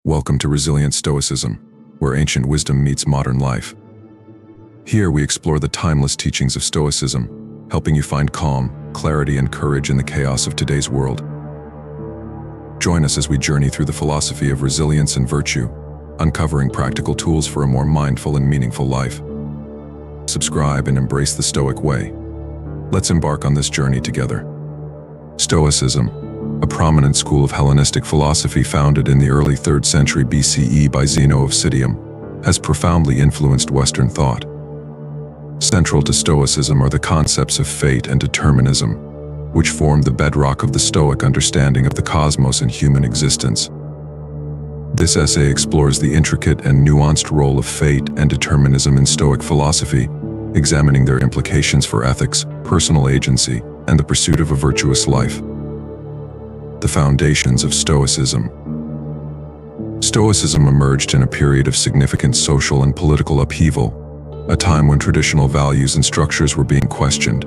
Welcome to Resilient Stoicism, where ancient wisdom meets modern life. Here we explore the timeless teachings of Stoicism, helping you find calm, clarity, and courage in the chaos of today's world. Join us as we journey through the philosophy of resilience and virtue, uncovering practical tools for a more mindful and meaningful life. Subscribe and embrace the Stoic way. Let's embark on this journey together. Stoicism, a prominent school of Hellenistic philosophy founded in the early 3rd century BCE by Zeno of Citium, has profoundly influenced Western thought. Central to Stoicism are the concepts of fate and determinism, which form the bedrock of the Stoic understanding of the cosmos and human existence. This essay explores the intricate and nuanced role of fate and determinism in Stoic philosophy, examining their implications for ethics, personal agency, and the pursuit of a virtuous life. The foundations of Stoicism. Stoicism emerged in a period of significant social and political upheaval, a time when traditional values and structures were being questioned.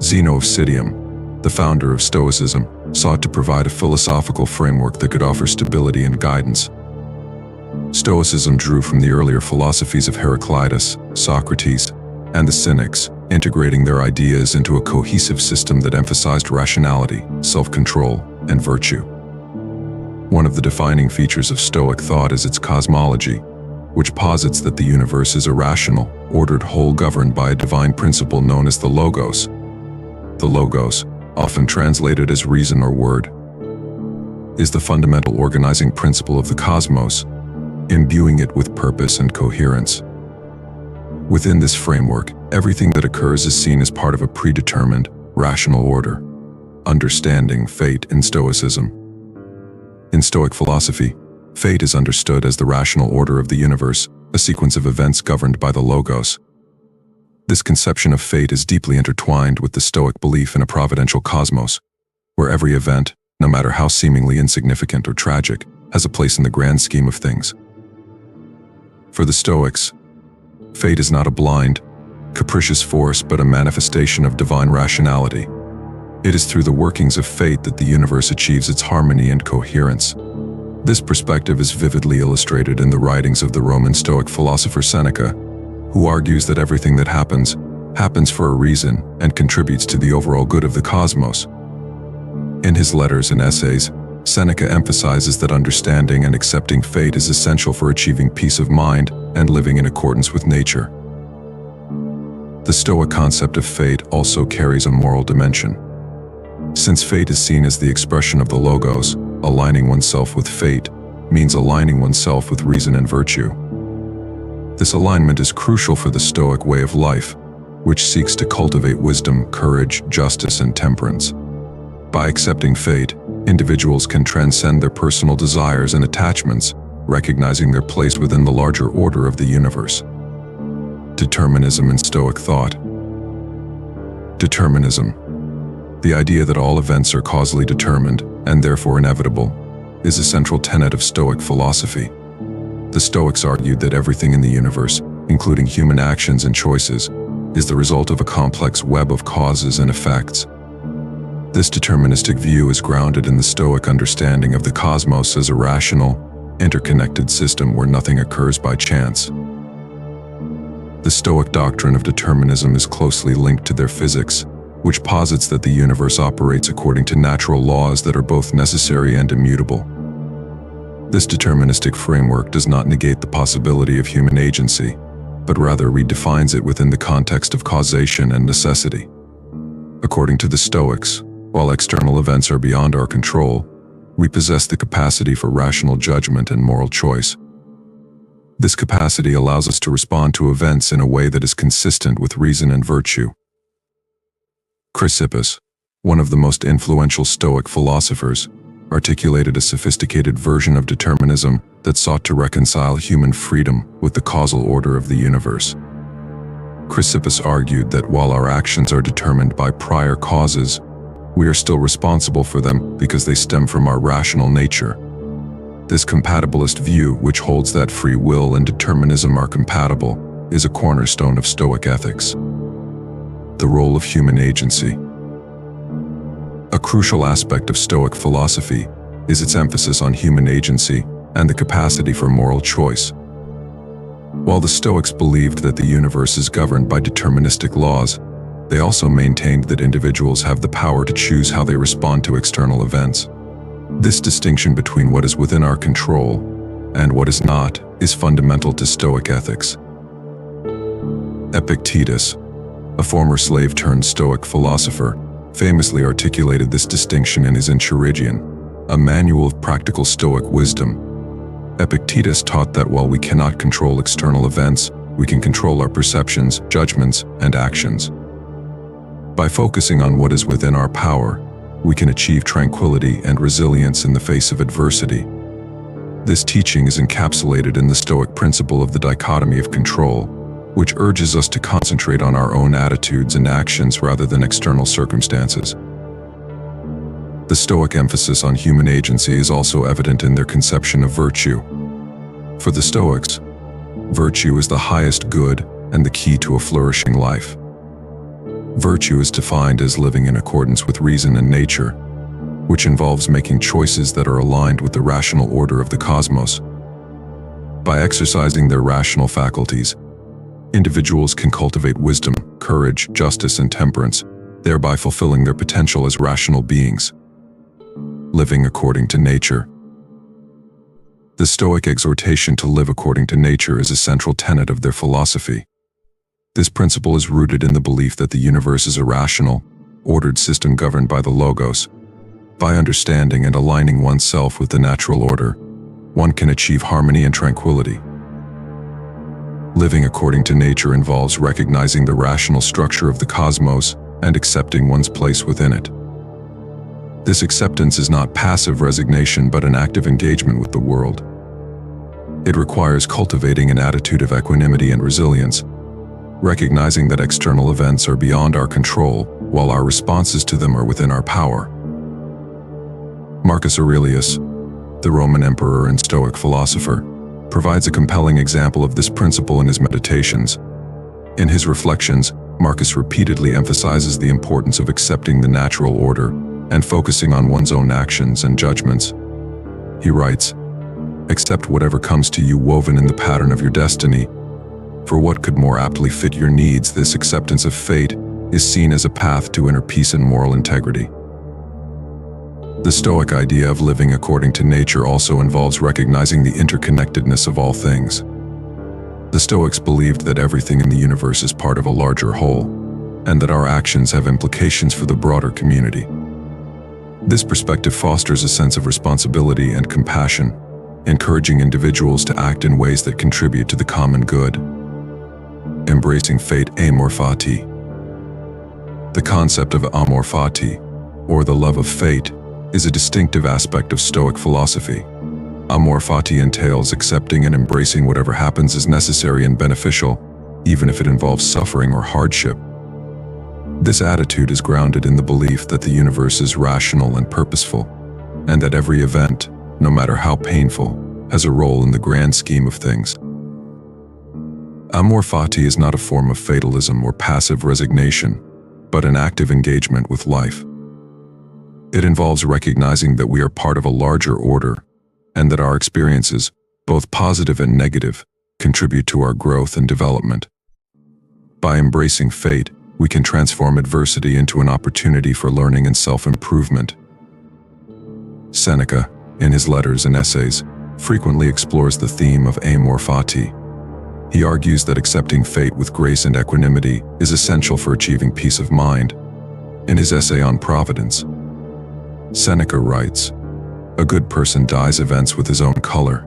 Zeno of Citium, the founder of Stoicism, sought to provide a philosophical framework that could offer stability and guidance. Stoicism drew from the earlier philosophies of Heraclitus, Socrates, and the Cynics, integrating their ideas into a cohesive system that emphasized rationality, self-control, and virtue. One of the defining features of Stoic thought is its cosmology, which posits that the universe is a rational, ordered whole governed by a divine principle known as the Logos. The Logos, often translated as reason or word, is the fundamental organizing principle of the cosmos, imbuing it with purpose and coherence. Within this framework, everything that occurs is seen as part of a predetermined, rational order. Understanding fate in Stoicism. In Stoic philosophy, fate is understood as the rational order of the universe, a sequence of events governed by the Logos. This conception of fate is deeply intertwined with the Stoic belief in a providential cosmos, where every event, no matter how seemingly insignificant or tragic, has a place in the grand scheme of things. For the Stoics, fate is not a blind, capricious force but a manifestation of divine rationality. It is through the workings of fate that the universe achieves its harmony and coherence. This perspective is vividly illustrated in the writings of the Roman Stoic philosopher Seneca, who argues that everything that happens for a reason and contributes to the overall good of the cosmos. In his letters and essays, Seneca emphasizes that understanding and accepting fate is essential for achieving peace of mind and living in accordance with nature. The Stoic concept of fate also carries a moral dimension. Since fate is seen as the expression of the Logos, aligning oneself with fate means aligning oneself with reason and virtue. This alignment is crucial for the Stoic way of life, which seeks to cultivate wisdom, courage, justice, and temperance. By accepting fate, individuals can transcend their personal desires and attachments, recognizing their place within the larger order of the universe. Determinism in Stoic thought. Determinism, the idea that all events are causally determined and therefore inevitable, is a central tenet of Stoic philosophy. The Stoics argued that everything in the universe, including human actions and choices, is the result of a complex web of causes and effects. This deterministic view is grounded in the Stoic understanding of the cosmos as a rational, interconnected system where nothing occurs by chance. The Stoic doctrine of determinism is closely linked to their physics, which posits that the universe operates according to natural laws that are both necessary and immutable. This deterministic framework does not negate the possibility of human agency, but rather redefines it within the context of causation and necessity. According to the Stoics, while external events are beyond our control, we possess the capacity for rational judgment and moral choice. This capacity allows us to respond to events in a way that is consistent with reason and virtue. Chrysippus, one of the most influential Stoic philosophers, articulated a sophisticated version of determinism that sought to reconcile human freedom with the causal order of the universe. Chrysippus argued that while our actions are determined by prior causes, we are still responsible for them because they stem from our rational nature. This compatibilist view, which holds that free will and determinism are compatible, is a cornerstone of Stoic ethics. The role of human agency. A crucial aspect of Stoic philosophy is its emphasis on human agency and the capacity for moral choice. While the Stoics believed that the universe is governed by deterministic laws, they also maintained that individuals have the power to choose how they respond to external events. This distinction between what is within our control and what is not is fundamental to Stoic ethics. Epictetus, a former slave-turned-Stoic philosopher, famously articulated this distinction in his Enchiridion, a manual of practical Stoic wisdom. Epictetus taught that while we cannot control external events, we can control our perceptions, judgments, and actions. By focusing on what is within our power, we can achieve tranquility and resilience in the face of adversity. This teaching is encapsulated in the Stoic principle of the dichotomy of control, which urges us to concentrate on our own attitudes and actions rather than external circumstances. The Stoic emphasis on human agency is also evident in their conception of virtue. For the Stoics, virtue is the highest good and the key to a flourishing life. Virtue is defined as living in accordance with reason and nature, which involves making choices that are aligned with the rational order of the cosmos. By exercising their rational faculties, individuals can cultivate wisdom, courage, justice, and temperance, thereby fulfilling their potential as rational beings. Living according to nature. The Stoic exhortation to live according to nature is a central tenet of their philosophy. This principle is rooted in the belief that the universe is a rational, ordered system governed by the Logos. By understanding and aligning oneself with the natural order, one can achieve harmony and tranquility. Living according to nature involves recognizing the rational structure of the cosmos and accepting one's place within it. This acceptance is not passive resignation but an active engagement with the world. It requires cultivating an attitude of equanimity and resilience, recognizing that external events are beyond our control, while our responses to them are within our power. Marcus Aurelius, the Roman emperor and Stoic philosopher, provides a compelling example of this principle in his Meditations. In his reflections, Marcus repeatedly emphasizes the importance of accepting the natural order and focusing on one's own actions and judgments. He writes, "Accept whatever comes to you woven in the pattern of your destiny. For what could more aptly fit your needs? This acceptance of fate is seen as a path to inner peace and moral integrity." The Stoic idea of living according to nature also involves recognizing the interconnectedness of all things. The Stoics believed that everything in the universe is part of a larger whole, and that our actions have implications for the broader community. This perspective fosters a sense of responsibility and compassion, encouraging individuals to act in ways that contribute to the common good. Embracing fate. Amor fati. The concept of amor fati, or the love of fate, is a distinctive aspect of Stoic philosophy. Amor fati entails accepting and embracing whatever happens as necessary and beneficial, even if it involves suffering or hardship. This attitude is grounded in the belief that the universe is rational and purposeful, and that every event, no matter how painful, has a role in the grand scheme of things. Amor fati is not a form of fatalism or passive resignation, but an active engagement with life. It involves recognizing that we are part of a larger order, and that our experiences, both positive and negative, contribute to our growth and development. By embracing fate, we can transform adversity into an opportunity for learning and self-improvement. Seneca, in his letters and essays, frequently explores the theme of amor fati. He argues that accepting fate with grace and equanimity is essential for achieving peace of mind. In his essay on Providence, Seneca writes, "A good person dyes events with his own color,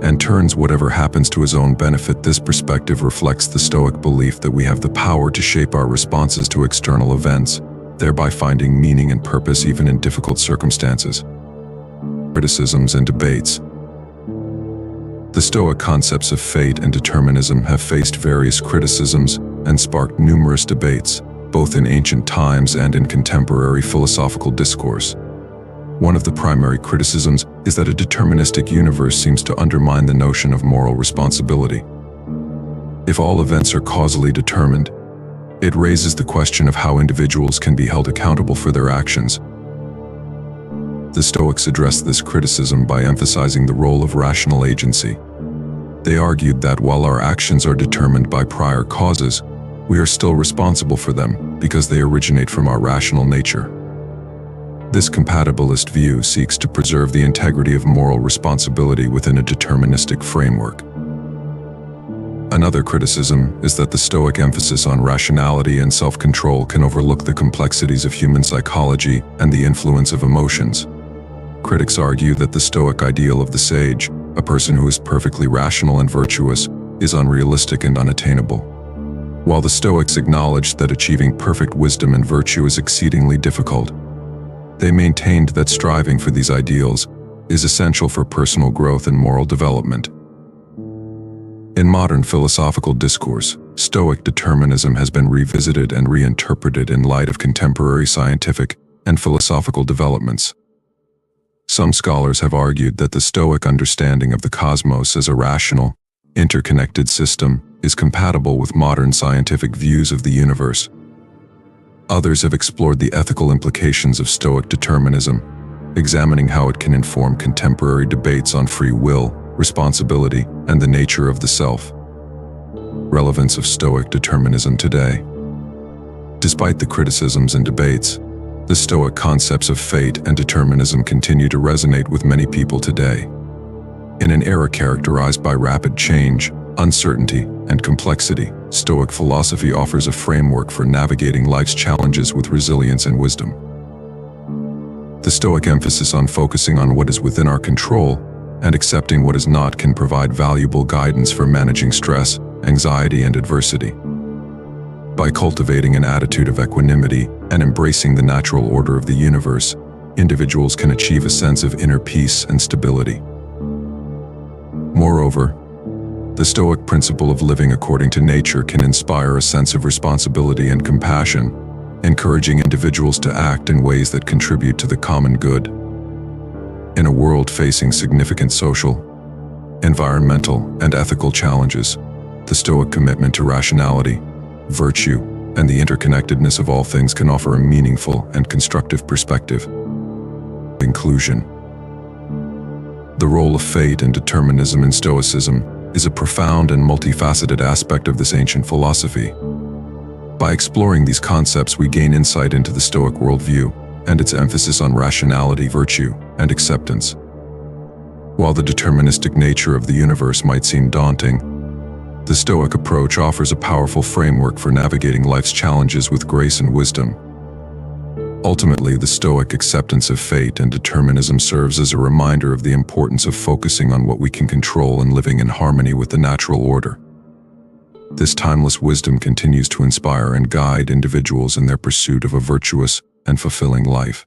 and turns whatever happens to his own benefit." This perspective reflects the Stoic belief that we have the power to shape our responses to external events, thereby finding meaning and purpose even in difficult circumstances. Criticisms and debates. The Stoic concepts of fate and determinism have faced various criticisms and sparked numerous debates, both in ancient times and in contemporary philosophical discourse. One of the primary criticisms is that a deterministic universe seems to undermine the notion of moral responsibility. If all events are causally determined, it raises the question of how individuals can be held accountable for their actions. The Stoics addressed this criticism by emphasizing the role of rational agency. They argued that while our actions are determined by prior causes, we are still responsible for them because they originate from our rational nature. This compatibilist view seeks to preserve the integrity of moral responsibility within a deterministic framework. Another criticism is that the Stoic emphasis on rationality and self-control can overlook the complexities of human psychology and the influence of emotions. Critics argue that the Stoic ideal of the sage, a person who is perfectly rational and virtuous, is unrealistic and unattainable. While the Stoics acknowledged that achieving perfect wisdom and virtue is exceedingly difficult, they maintained that striving for these ideals is essential for personal growth and moral development. In modern philosophical discourse, Stoic determinism has been revisited and reinterpreted in light of contemporary scientific and philosophical developments. Some scholars have argued that the Stoic understanding of the cosmos as a rational, interconnected system is compatible with modern scientific views of the universe. Others have explored the ethical implications of Stoic determinism, examining how it can inform contemporary debates on free will, responsibility, and the nature of the self. Relevance of Stoic determinism today. Despite the criticisms and debates, the Stoic concepts of fate and determinism continue to resonate with many people today. In an era characterized by rapid change, uncertainty, and complexity, Stoic philosophy offers a framework for navigating life's challenges with resilience and wisdom. The Stoic emphasis on focusing on what is within our control and accepting what is not can provide valuable guidance for managing stress, anxiety, and adversity. By cultivating an attitude of equanimity and embracing the natural order of the universe, individuals can achieve a sense of inner peace and stability. Moreover, the Stoic principle of living according to nature can inspire a sense of responsibility and compassion, encouraging individuals to act in ways that contribute to the common good. In a world facing significant social, environmental, and ethical challenges, the Stoic commitment to rationality, virtue, and the interconnectedness of all things can offer a meaningful and constructive perspective. Inclusion. The role of fate and determinism in Stoicism is a profound and multifaceted aspect of this ancient philosophy. By exploring these concepts, we gain insight into the Stoic worldview and its emphasis on rationality, virtue, and acceptance. While the deterministic nature of the universe might seem daunting, the Stoic approach offers a powerful framework for navigating life's challenges with grace and wisdom. Ultimately, the Stoic acceptance of fate and determinism serves as a reminder of the importance of focusing on what we can control and living in harmony with the natural order. This timeless wisdom continues to inspire and guide individuals in their pursuit of a virtuous and fulfilling life.